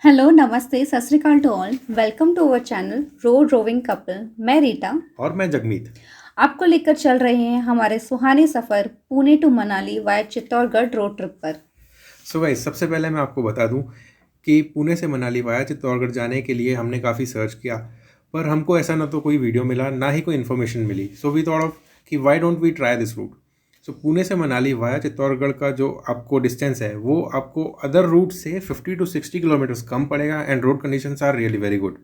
Hello नमस्ते सत श्रीकाल to all. Welcome to our channel road roving couple. मैं रीटा और मैं जगमीत। आपको लेकर चल रहे हैं हमारे सुहाने सफ़र Pune to Manali via Chittorgarh road trip पर। सो गाइस, सबसे पहले मैं आपको बता दूं कि पुणे से मनाली वाया चित्तौड़गढ़ जाने के लिए हमने काफ़ी सर्च किया, पर हमको ऐसा ना तो कोई वीडियो मिला ना ही कोई इन्फॉर्मेशन मिली। सो वी थॉट ऑफ कि why don't we try this route. So Pune से मनाली वाया चित्तौड़गढ़ का जो आपको डिस्टेंस है वो आपको अदर रूट से 50 to 60 किलोमीटर्स कम पड़ेगा and road conditions are really very good.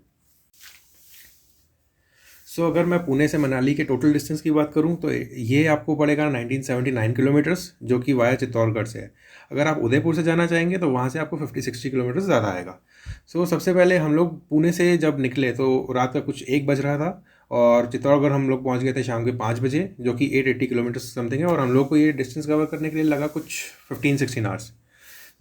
अगर मैं पुणे से मनाली के टोटल डिस्टेंस की बात करूं तो ये आपको पड़ेगा 1979 किलोमीटर्स, जो कि वाया चित्तौड़गढ़ से है। अगर आप उदयपुर से जाना चाहेंगे तो वहाँ से आपको 50-60 किलोमीटर्स ज़्यादा आएगा। सबसे पहले हम लोग पुणे से जब निकले तो रात का कुछ 1 बज रहा था और चित्तौड़गढ़ हम लोग पहुँच गए थे शाम के 5 बजे, जो कि 880 किलोमीटर्स समथिंग है, और हम लोग को ये डिस्टेंस कवर करने के लिए लगा कुछ 15-16 आवर्स।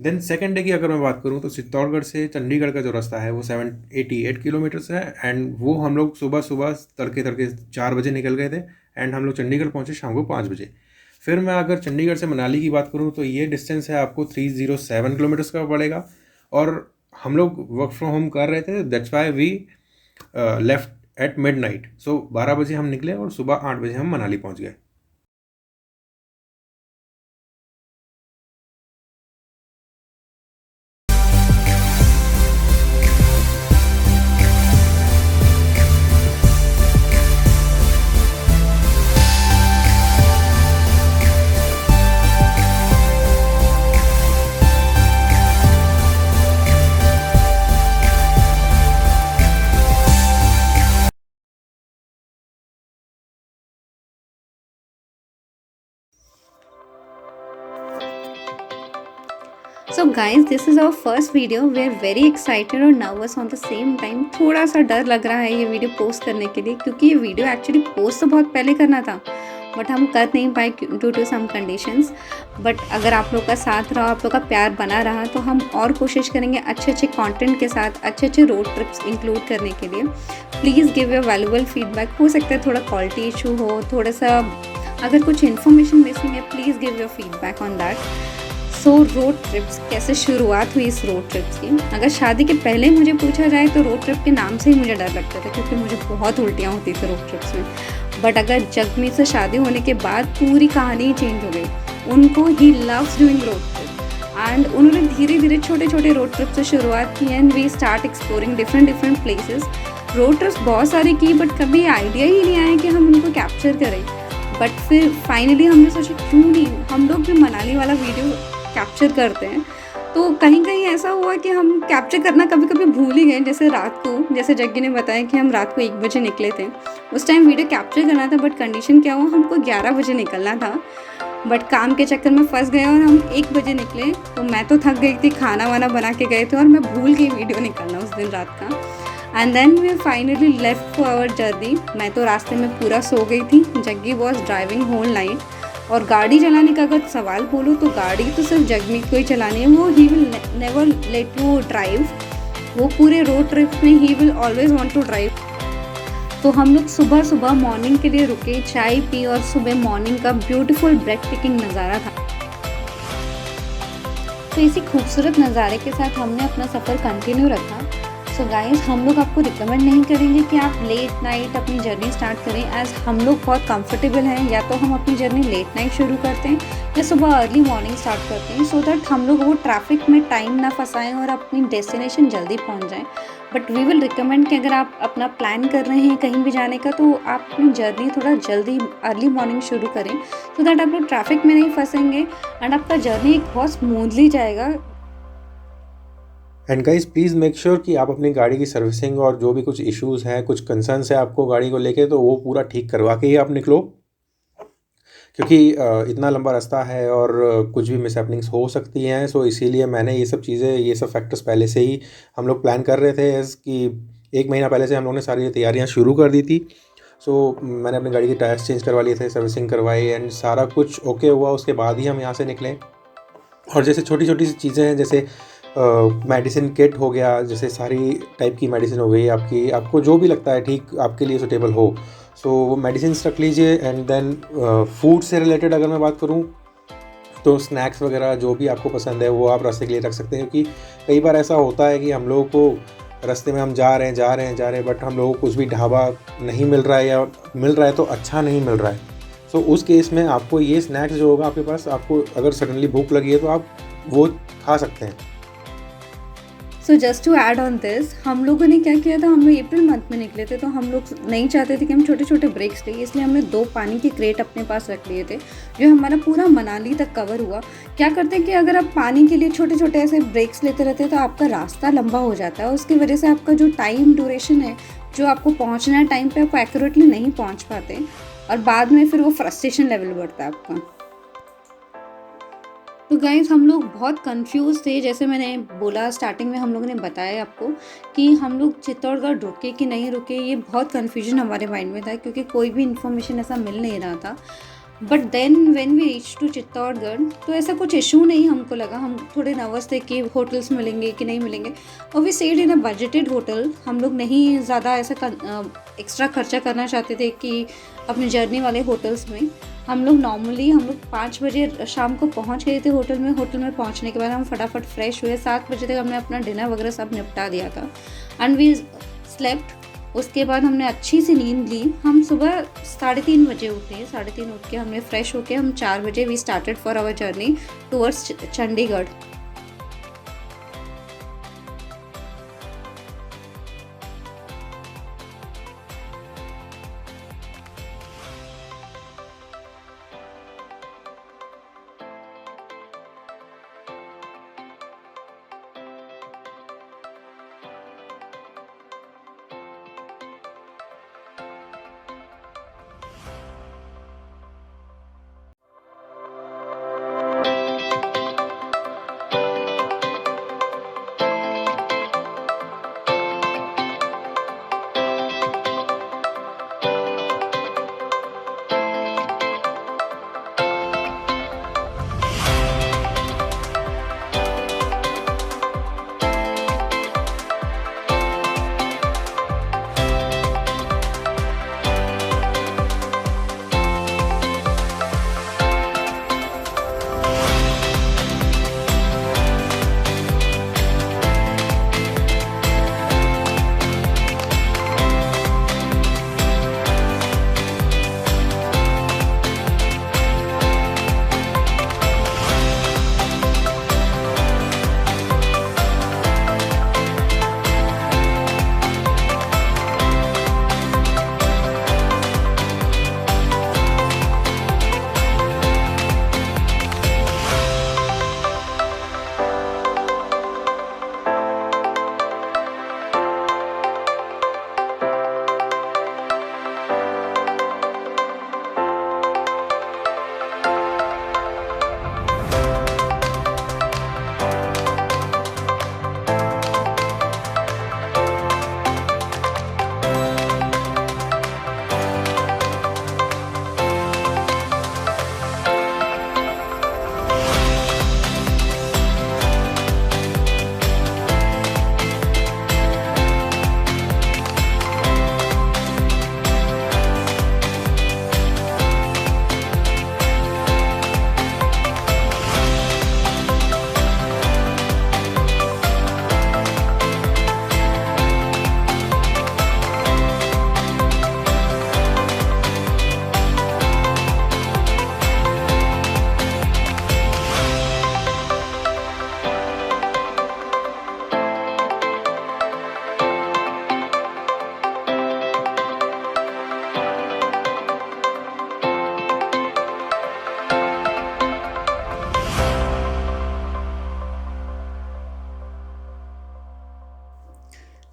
देन सेकेंड डे की अगर मैं बात करूँ तो चित्तौड़गढ़ से चंडीगढ़ का जो रास्ता है वो 788 किलोमीटर्स है, एंड वो हम लोग सुबह सुबह तड़के तड़के 4 बजे निकल गए थे एंड हम लोग चंडीगढ़ पहुँचे शाम को 5 बजे। फिर मैं अगर चंडीगढ़ से मनाली की बात करूँ तो ये डिस्टेंस है आपको 307 किलोमीटर्स का पड़ेगा, और हम लोग वर्क फ्रॉम होम कर रहे थे, that's why we left at midnight. 12 बजे हम निकले और सुबह 8 बजे हम मनाली पहुँच गए। So guys, this is our first video. We are very excited और nervous on the same time. थोड़ा सा डर लग रहा है ये वीडियो पोस्ट करने के लिए, क्योंकि ये वीडियो एक्चुअली पोस्ट तो बहुत पहले करना था बट हम कर नहीं पाए due to some conditions. But अगर आप लोग का साथ रहा, आप लोग का प्यार बना रहा, तो हम और कोशिश करेंगे अच्छे अच्छे कंटेंट के साथ अच्छे अच्छे रोड ट्रिप्स इंक्लूड करने के लिए। Please give your valuable feedback. हो सकता है थोड़ा क्वालिटी इशू हो, थोड़ा सा अगर कुछ इन्फॉर्मेशन मिसिंग है, please give your feedback on that. Road trips कैसे शुरुआत हुई इस रोड ट्रिप्स की? अगर शादी के पहले मुझे पूछा जाए तो रोड ट्रिप के नाम से ही मुझे डर लगता था, क्योंकि मुझे बहुत उल्टियाँ होती थी रोड ट्रिप्स में। बट अगर जगमीत से शादी होने के बाद पूरी कहानी ही चेंज हो गई। उनको he loves doing road trip and उन्होंने धीरे धीरे छोटे छोटे रोड ट्रिप से शुरुआत की and we start exploring different places. Road trips बहुत सारी की बट कभी आइडिया ही नहीं आया कि हम उनको कैप्चर करें। बट फिर फाइनली हमने सोचा क्यों नहीं हम लोग भी मनाली वाला वीडियो कैप्चर करते हैं। तो कहीं कहीं ऐसा हुआ कि हम कैप्चर करना कभी कभी भूल ही गए। जैसे रात को, जैसे जग्गी ने बताया कि हम रात को 1 बजे निकले थे, उस टाइम वीडियो कैप्चर करना था बट कंडीशन क्या हुआ, हमको 11 बजे निकलना था। बट काम के चक्कर में फंस गए और हम 1 बजे निकले। तो मैं तो थक गई थी, खाना वाना बना के गए थे और मैं भूल गई वीडियो निकालना उस दिन रात का। And then we finally left for our journey. मैं तो रास्ते में पूरा सो गई थी। Jaggi was driving whole night. और गाड़ी चलाने का अगर सवाल बोलो तो गाड़ी तो सिर्फ जगमीत को ही चलानी है। वो he will never let you drive. वो पूरे रोड ट्रिप में he will always want to drive. तो हम लोग सुबह सुबह मॉर्निंग के लिए रुके, चाय पी और सुबह मॉर्निंग का ब्यूटीफुल ब्रेथ टेकिंग नज़ारा था। तो इसी खूबसूरत नज़ारे के साथ हमने अपना सफ़र कंटिन्यू रखा। सो गाइस, हम लोग आपको रिकमेंड नहीं करेंगे कि आप लेट नाइट अपनी जर्नी स्टार्ट करें, एज हम लोग बहुत कंफर्टेबल हैं। या तो हम अपनी जर्नी लेट नाइट शुरू करते हैं या सुबह अर्ली मॉर्निंग स्टार्ट करते हैं, सो दैट हम लोग वो ट्रैफिक में टाइम ना फंसाएं और अपनी डेस्टिनेशन जल्दी पहुंच जाएं। बट वी विल रिकमेंड कि अगर आप अपना प्लान कर रहे हैं कहीं भी जाने का, तो आप अपनी जर्नी थोड़ा जल्दी अर्ली मॉर्निंग शुरू करें, सो दैट आप लोग ट्रैफिक में नहीं फंसेंगे एंड आपका जर्नी एक बहुत स्मूथली जाएगा। And guys, please make sure कि आप अपनी गाड़ी की सर्विसिंग और जो भी कुछ इश्यूज़ हैं, कुछ कंसर्न्स है आपको गाड़ी को लेके, तो वो पूरा ठीक करवा के ही आप निकलो, क्योंकि इतना लंबा रास्ता है और कुछ भी मिसहैपनिंग्स हो सकती हैं। इसीलिए मैंने ये सब चीज़ें, ये सब फैक्टर्स पहले से ही हम लोग प्लान कर रहे थे, एज़ कि 1 महीना पहले से हम लोगों ने सारी तैयारियां शुरू कर दी थी। मैंने अपनी गाड़ी के टायर्स चेंज करवा लिए थे, सर्विसिंग करवाई एंड सारा कुछ ओके हुआ। उसके बाद ही हम यहाँ से निकले। और जैसे छोटी छोटी सी चीज़ें हैं, जैसे मेडिसिन किट हो गया, जैसे सारी टाइप की मेडिसिन हो गई, आपको जो भी लगता है ठीक आपके लिए सूटेबल हो, वो मेडिसिन रख लीजिए। एंड देन फूड से रिलेटेड अगर मैं बात करूँ तो स्नैक्स वगैरह जो भी आपको पसंद है वो आप रास्ते के लिए रख सकते हैं, क्योंकि कई बार ऐसा होता है कि हम लोगों को रास्ते में हम जा रहे हैं बट हम लोगों को कुछ भी ढाबा नहीं मिल रहा है, या मिल रहा है तो अच्छा नहीं मिल रहा है। सो उस केस में आपको ये स्नैक्स जो होगा आपके पास, आपको अगर सडनली भूख लगी है तो आप वो खा सकते हैं। So just to add on this, हम लोगों ने क्या किया था, हम लोग अप्रैल मंथ में निकले थे, तो हम लोग नहीं चाहते थे कि हम छोटे छोटे ब्रेक्स लें, इसलिए हमने 2 पानी की क्रेट अपने पास रख लिए थे, जो हमारा पूरा मनाली तक कवर हुआ। क्या करते हैं कि अगर आप पानी के लिए छोटे छोटे ऐसे ब्रेक्स लेते रहते हैं तो आपका रास्ता लंबा हो जाता है, उसकी वजह से आपका जो टाइम ड्यूरेशन है, जो आपको पहुँचना है टाइम पर, आपको एक्यूरेटली नहीं पहुँच पाते, और बाद में फिर वो फ्रस्ट्रेशन लेवल बढ़ता है आपका। तो गाइज़ हम लोग बहुत कंफ्यूज थे, जैसे मैंने बोला स्टार्टिंग में, हम लोगों ने बताया आपको कि हम लोग चित्तौड़गढ़ रुके कि नहीं रुके, ये बहुत कन्फ्यूजन हमारे माइंड में था, क्योंकि कोई भी इन्फॉर्मेशन ऐसा मिल नहीं रहा था। But then when we reach to Chittorgarh, तो ऐसा कुछ इशू नहीं हमको लगा। हम थोड़े नर्वस थे कि होटल्स मिलेंगे कि नहीं मिलेंगे, और we stayed in a budgeted hotel. हम लोग नहीं ज़्यादा ऐसा एक्स्ट्रा खर्चा करना चाहते थे कि अपनी जर्नी वाले होटल्स में। हम लोग 5 बजे शाम को पहुंच गए थे होटल में। होटल में पहुंचने के बाद हम फटाफट फ्रेश हुए, 7 बजे तक हमने अपना डिनर वगैरह सब निपटा दिया था, एंड वी स्लेप्ट। उसके बाद हमने अच्छी सी नींद ली। हम सुबह 3:30 बजे उठे। 3:30 उठ के हमने फ्रेश होके हम 4 बजे we started for our journey towards Chandigarh.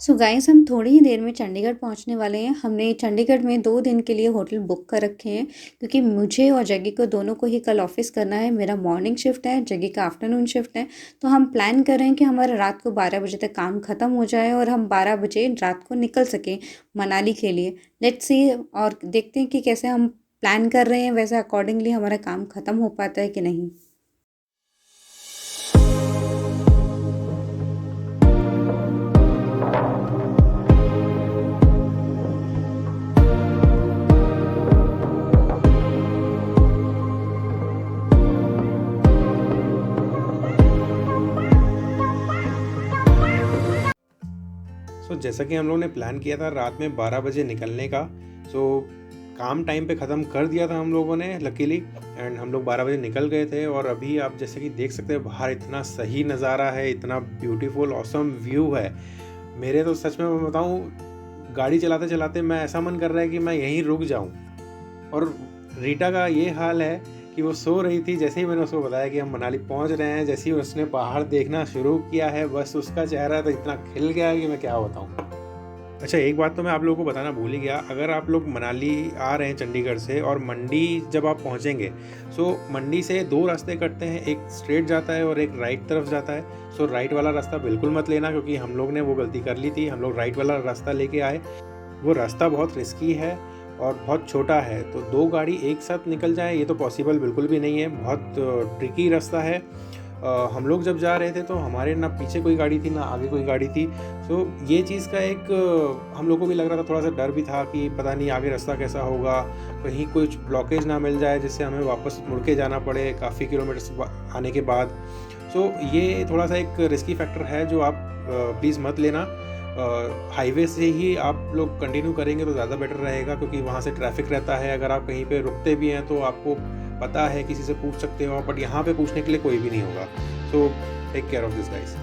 So guys हम थोड़ी ही देर में चंडीगढ़ पहुंचने वाले हैं। हमने चंडीगढ़ में 2 दिन के लिए होटल बुक कर रखे हैं, क्योंकि मुझे और जग्गी को दोनों को ही कल ऑफिस करना है। मेरा मॉर्निंग शिफ्ट है, जग्गी का आफ्टरनून शिफ्ट है। तो हम प्लान कर रहे हैं कि हमारा रात को 12 बजे तक काम ख़त्म हो जाए और हम 12 बजे रात को निकल सकें मनाली के लिए। लेट्स सी, और देखते हैं कि कैसे हम प्लान कर रहे हैं वैसे अकॉर्डिंगली हमारा काम ख़त्म हो पाता है कि नहीं। सो जैसा कि हम लोगों ने प्लान किया था रात में 12 बजे निकलने का, सो काम टाइम पे ख़त्म कर दिया था हम लोगों ने लकीली, एंड हम लोग 12 बजे निकल गए थे। और अभी आप जैसे कि देख सकते हैं बाहर इतना सही नज़ारा है, इतना ब्यूटीफुल ऑसम व्यू है। मेरे तो सच में मैं बताऊँ, गाड़ी चलाते चलाते मैं ऐसा मन कर रहा है कि मैं यहीं रुक जाऊँ। और रीटा का ये हाल है कि वो सो रही थी, जैसे ही मैंने उसको बताया कि हम मनाली पहुंच रहे हैं, जैसे ही उसने पहाड़ देखना शुरू किया है, बस उसका चेहरा तो इतना खिल गया है कि मैं क्या बताऊं। अच्छा, एक बात तो मैं आप लोगों को बताना भूल ही गया, अगर आप लोग मनाली आ रहे हैं चंडीगढ़ से और मंडी जब आप पहुंचेंगे, सो मंडी से 2 रास्ते कटते हैं, एक स्ट्रेट जाता है और एक राइट तरफ जाता है। सो राइट वाला रास्ता बिल्कुल मत लेना, क्योंकि हम लोग ने वो गलती कर ली थी, हम लोग राइट वाला रास्ता लेके आए। वो रास्ता बहुत रिस्की है और बहुत छोटा है, तो 2 गाड़ी एक साथ निकल जाए ये तो पॉसिबल बिल्कुल भी नहीं है, बहुत ट्रिकी रास्ता है। हम लोग जब जा रहे थे तो हमारे ना पीछे कोई गाड़ी थी ना आगे कोई गाड़ी थी। सो ये चीज़ का एक हम लोग को भी लग रहा था, थोड़ा सा डर भी था कि पता नहीं आगे रास्ता कैसा होगा, कहीं कुछ ब्लॉकेज ना मिल जाए जिससे हमें वापस मुड़ के जाना पड़े काफ़ी किलोमीटर्स आने के बाद। सो ये थोड़ा सा एक रिस्की फैक्टर है जो आप प्लीज़ मत लेना। हाईवे से ही आप लोग कंटिन्यू करेंगे तो ज़्यादा बेटर रहेगा, क्योंकि वहाँ से ट्रैफिक रहता है। अगर आप कहीं पे रुकते भी हैं तो आपको पता है, किसी से पूछ सकते हो, बट यहाँ पे पूछने के लिए कोई भी नहीं होगा। So take care of this guys.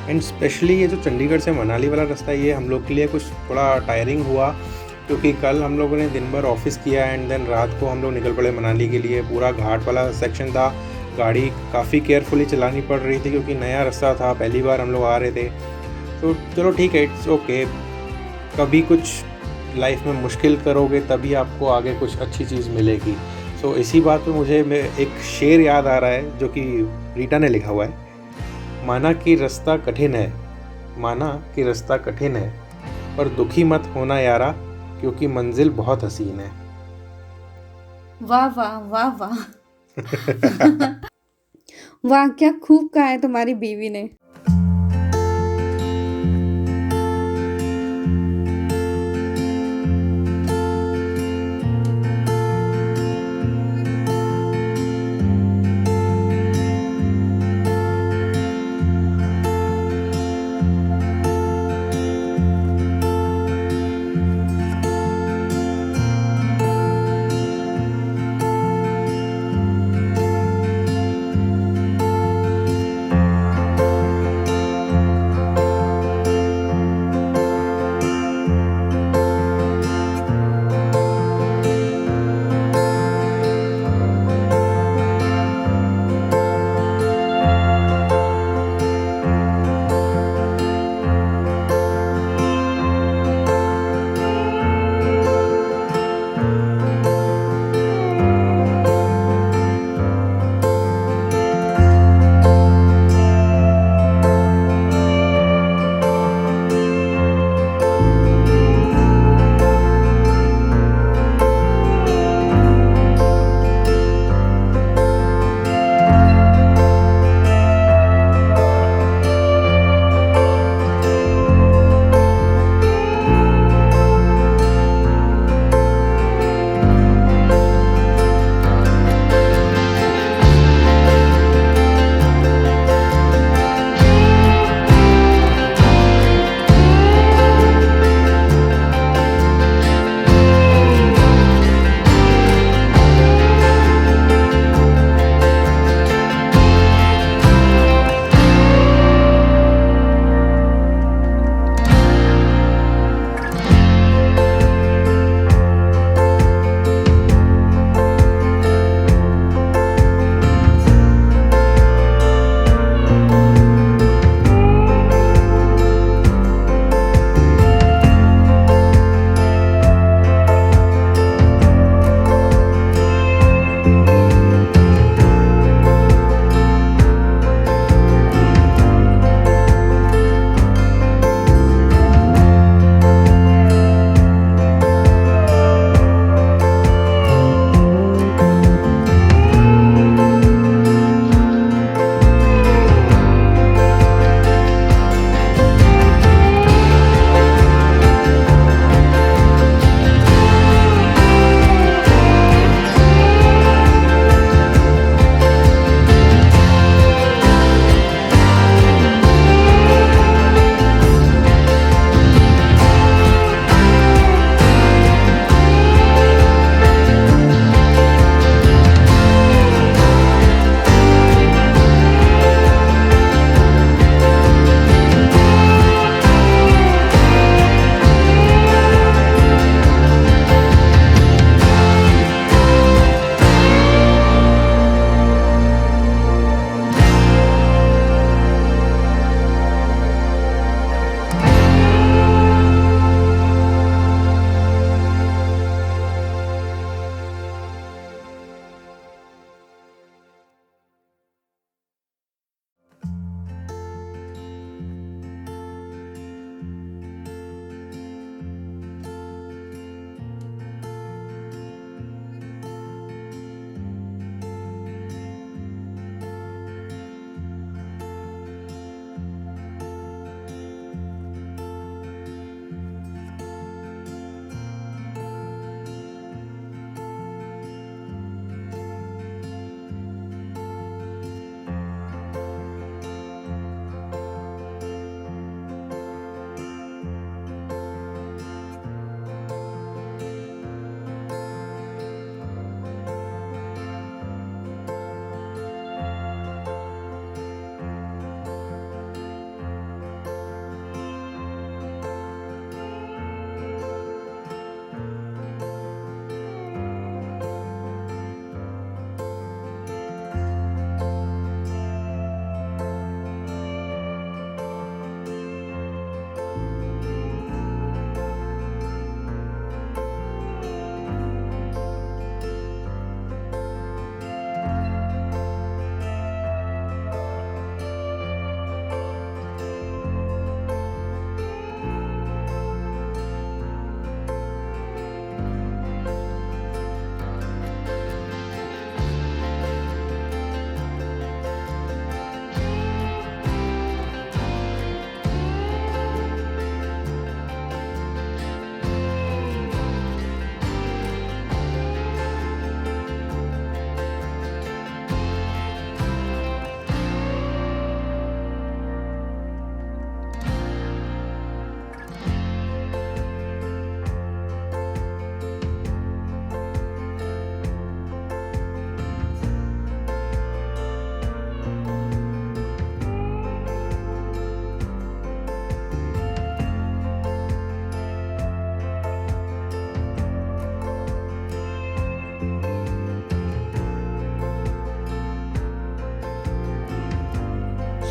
And specially ये जो चंडीगढ़ से मनाली वाला रास्ता है, ये हम लोग के लिए कुछ थोड़ा टायरिंग हुआ, क्योंकि कल हम लोगों ने दिन भर ऑफिस किया एंड देन रात को हम लोग निकल पड़े मनाली के लिए। पूरा घाट वाला सेक्शन था, गाड़ी काफ़ी केयरफुली चलानी पड़ रही थी क्योंकि नया रास्ता था, पहली बार हम लोग आ रहे थे। तो चलो ठीक है, इट्स ओके। कभी कुछ लाइफ में मुश्किल करोगे तभी आपको आगे कुछ अच्छी चीज़ मिलेगी। सो इसी बात पे मुझे एक शेर याद आ रहा है जो कि रीटा ने लिखा हुआ है। माना कि रास्ता कठिन है, माना कि रास्ता कठिन है, पर दुखी मत होना यारा, क्योंकि मंजिल बहुत हसीन है। वाह वाह वाह वाह वाह, क्या खूब कहा है तुम्हारी बीवी ने।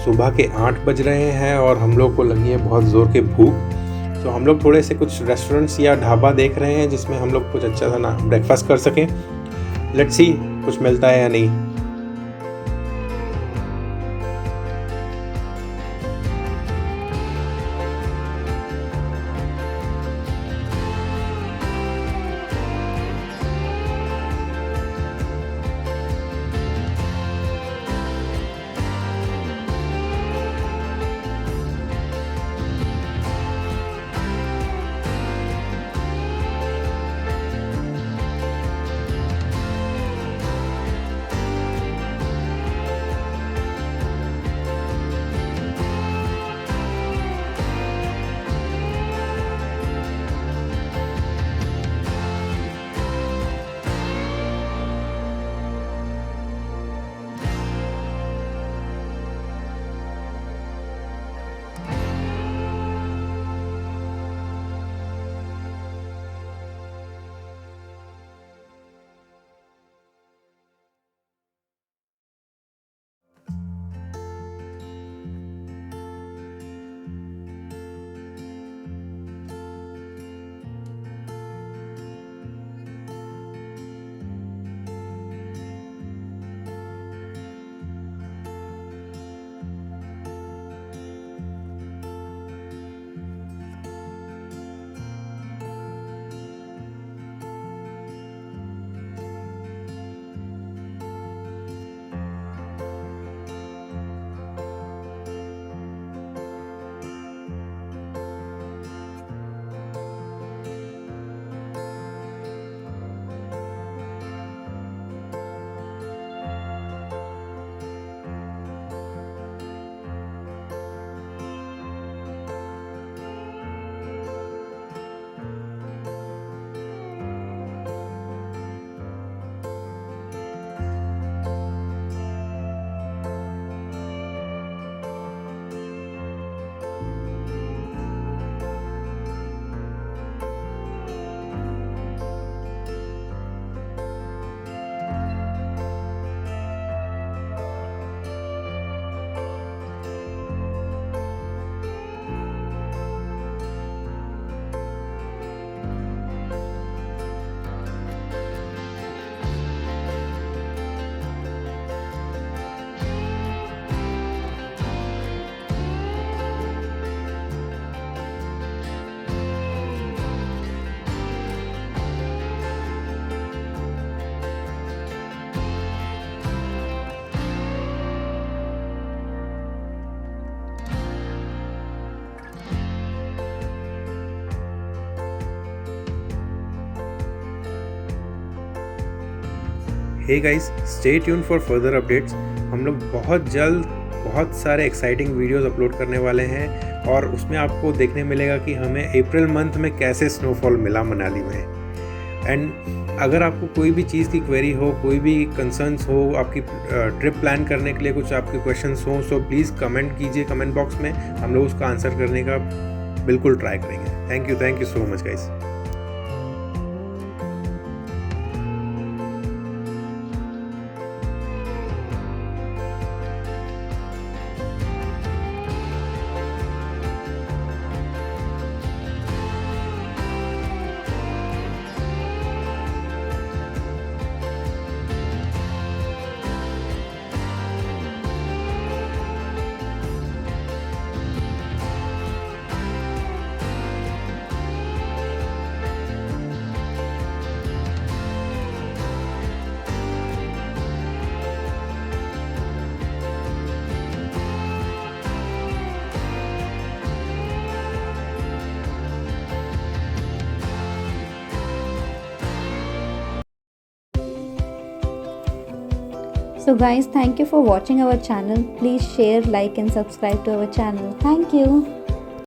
सुबह के 8 बज रहे हैं और हम लोग को लगी है बहुत ज़ोर की भूख। तो हम लोग थोड़े से कुछ रेस्टोरेंट्स या ढाबा देख रहे हैं जिसमें हम लोग कुछ अच्छा सा ना ब्रेकफास्ट कर सकें। लेट्स सी कुछ मिलता है या नहीं। Hey guys, stay tuned for further updates. हम लोग बहुत जल्द बहुत सारे एक्साइटिंग वीडियोस अपलोड करने वाले हैं और उसमें आपको देखने मिलेगा कि हमें अप्रैल मंथ में कैसे स्नोफॉल मिला मनाली में। एंड अगर आपको कोई भी चीज़ की क्वेरी हो, कोई भी कंसर्न्स हो, आपकी ट्रिप प्लान करने के लिए कुछ आपके क्वेश्चंस हो, सो प्लीज़ कमेंट कीजिए कमेंट बॉक्स में। हम लोग उसका आंसर करने का बिल्कुल ट्राई करेंगे। Thank you so much guys. So guys, thank you for watching our channel. Please share, like and subscribe to our channel. Thank you.